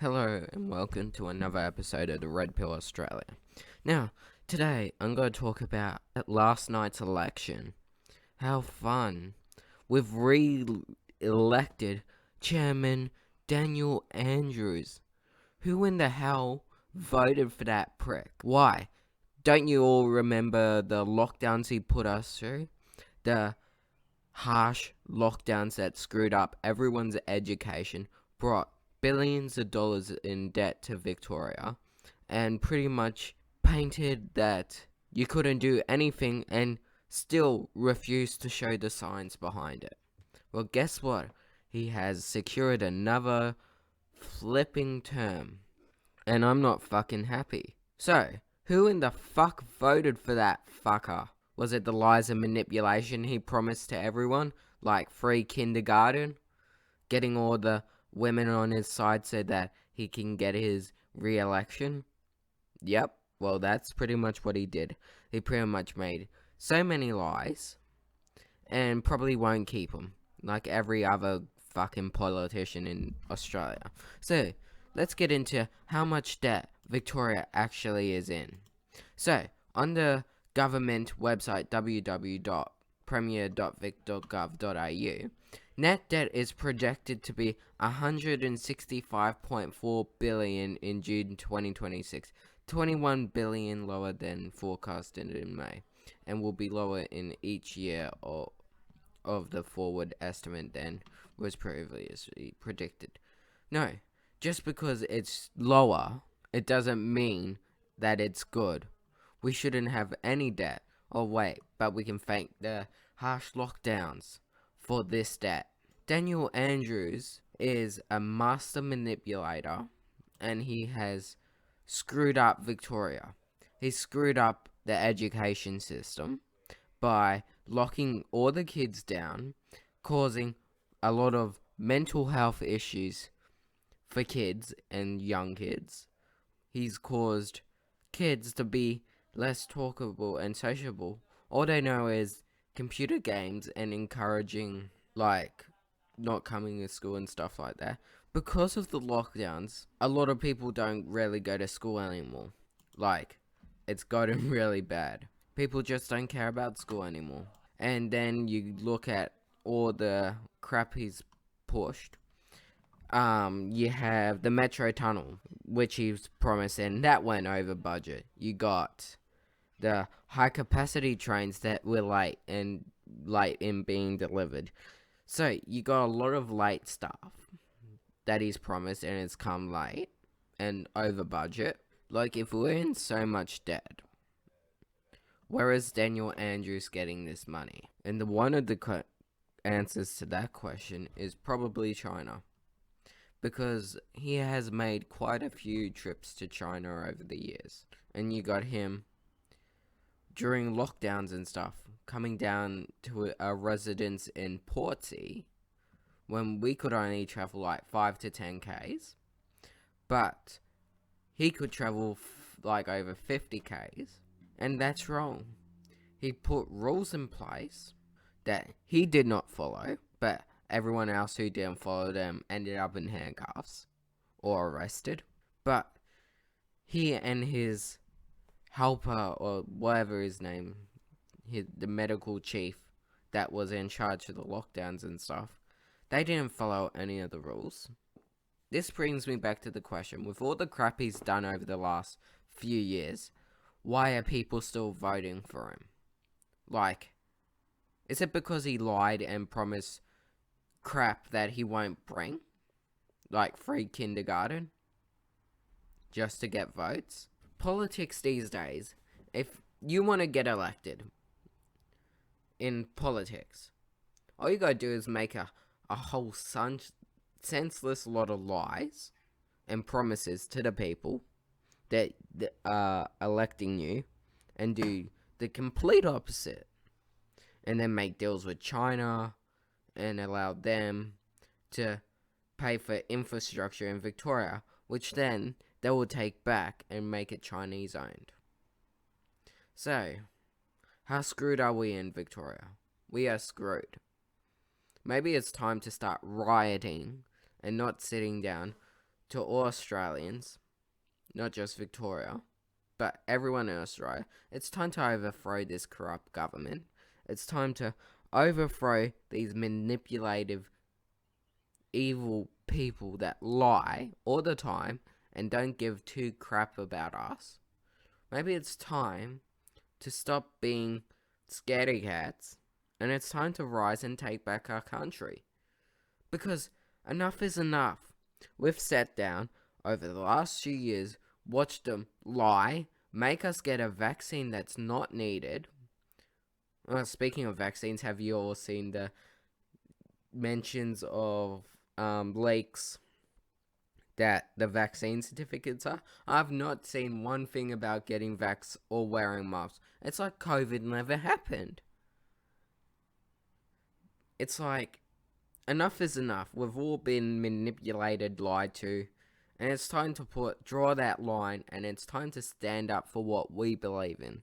Hello and welcome to another episode of the Red Pill Australia. Now, today I'm going to talk about last night's election. How fun. We've re-elected Chairman Danial Andrews. Who in the hell voted for that prick? Why? Don't you all remember the lockdowns he put us through? The harsh lockdowns that screwed up everyone's education, brought billions of dollars in debt to Victoria, and pretty much painted that you couldn't do anything and still refused to show the science behind it. Well, guess what? He has secured another flipping term, and I'm not fucking happy. So, who in the fuck voted for that fucker? Was it the lies and manipulation he promised to everyone? Like free kindergarten? Getting all the women on his side so that he can get his re-election? Yep, well that's pretty much what he did. He pretty much made so many lies and probably won't keep them. Like every other fucking politician in Australia. So, let's get into how much debt Victoria actually is in. So, on the government website www.premier.vic.gov.au, net debt is projected to be 165.4 billion in June 2026, 21 billion lower than forecasted in May, and will be lower in each year of the forward estimate than was previously predicted. No, just because it's lower, it doesn't mean that it's good. We shouldn't have any debt. Oh wait, but we can thank the harsh lockdowns for this debt. Danial Andrews is a master manipulator, and he has screwed up Victoria. He screwed up the education system by locking all the kids down, causing a lot of mental health issues for kids and young kids. He's caused kids to be less talkable and sociable. All they know is computer games and encouraging, like, not coming to school and stuff like that. Because of the lockdowns, a lot of people don't really go to school anymore. Like, it's gotten really bad. People just don't care about school anymore. And then you look at all the crap he's pushed. You have the Metro Tunnel, which he's promised, and that went over budget. You got the high capacity trains that were late in being delivered. So you got a lot of late stuff that he's promised, and it's come late and over budget. Like, if we're in so much debt, where is Danial Andrews getting this money? And one of the answers to that question is probably China, because he has made quite a few trips to China over the years. And you got him during lockdowns and stuff coming down to a residence in Portsea when we could only travel like 5 to 10 k's, but he could travel like over 50 k's, and that's wrong. He put rules in place that he did not follow, but everyone else who didn't follow them ended up in handcuffs or arrested. But he and his helper, or whatever his name, the medical chief that was in charge of the lockdowns and stuff, they didn't follow any of the rules. This brings me back to the question, with all the crap he's done over the last few years, why are people still voting for him? Like, is it because he lied and promised crap that he won't bring? Like free kindergarten? Just to get votes? Politics these days, if you want to get elected in politics, all you gotta do is make a whole senseless lot of lies and promises to the people that are electing you, and do the complete opposite, and then make deals with China and allow them to pay for infrastructure in Victoria, which then they will take back and make it Chinese owned. So, how screwed are we in Victoria? We are screwed. Maybe it's time to start rioting and not sitting down to all Australians, not just Victoria, but everyone in Australia, it's time to overthrow this corrupt government. It's time to overthrow these manipulative, evil people that lie all the time and don't give two crap about us. Maybe it's time to stop being scaredy cats, and it's time to rise and take back our country. Because enough is enough. We've sat down over the last few years, watched them lie, make us get a vaccine that's not needed. Speaking of vaccines, have you all seen the mentions of leaks that the vaccine certificates are? I've not seen one thing about getting vax or wearing masks. It's like COVID never happened. It's like, enough is enough. We've all been manipulated, lied to, and it's time to draw that line, and it's time to stand up for what we believe in.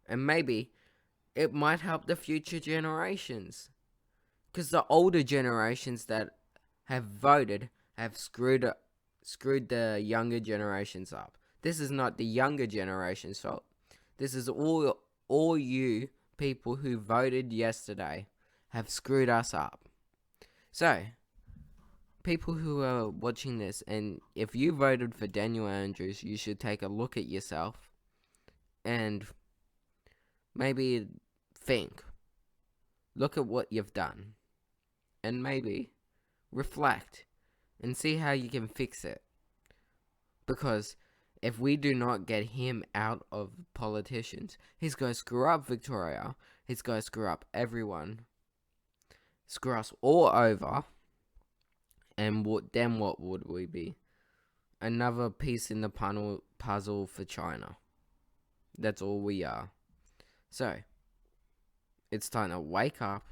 And maybe it might help the future generations. Because the older generations that have voted have screwed the younger generations up. This is not the younger generation's fault. This is all you people who voted yesterday have screwed us up. So, people who are watching this, and if you voted for Danial Andrews, you should take a look at yourself and maybe think. Look at what you've done. And maybe reflect and see how you can fix it. Because if we do not get him out of politicians, he's going to screw up Victoria. He's going to screw up everyone. Screw us all over. And then what would we be? Another piece in the puzzle for China. That's all we are. So, it's time to wake up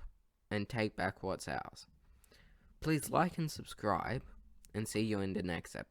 and take back what's ours. Please like and subscribe, and see you in the next episode.